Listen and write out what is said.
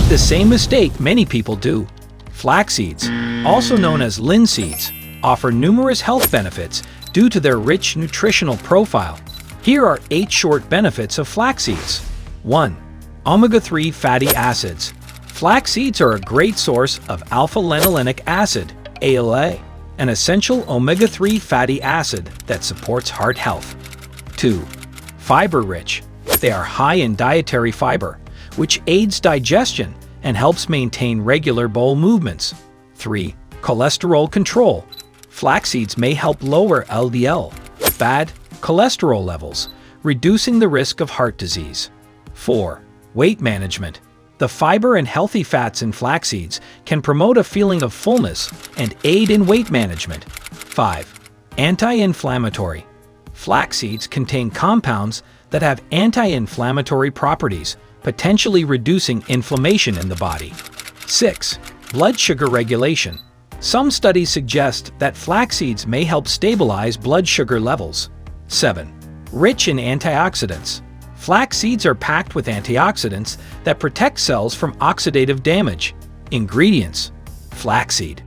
the same mistake many people do. Flax seeds, also known as linseeds, offer numerous health benefits due to their rich nutritional profile. Here are 8 short benefits of flax seeds. 1. Omega-3 fatty acids. Flax seeds are a great source of alpha-linolenic acid, ALA, an essential omega-3 fatty acid that supports heart health. 2. Fiber-rich. They are high in dietary fiber, which aids digestion and helps maintain regular bowel movements. 3. Cholesterol control. Flax seeds may help lower LDL, bad cholesterol levels, reducing the risk of heart disease. 4. Weight management. The fiber and healthy fats in flax seeds can promote a feeling of fullness and aid in weight management. 5. Anti-inflammatory. Flax seeds contain compounds that have anti-inflammatory properties, potentially reducing inflammation in the body. 6. Blood sugar regulation. Some studies suggest that flax seeds may help stabilize blood sugar levels. 7. Rich in antioxidants. Flax seeds are packed with antioxidants that protect cells from oxidative damage. Ingredients: flaxseed,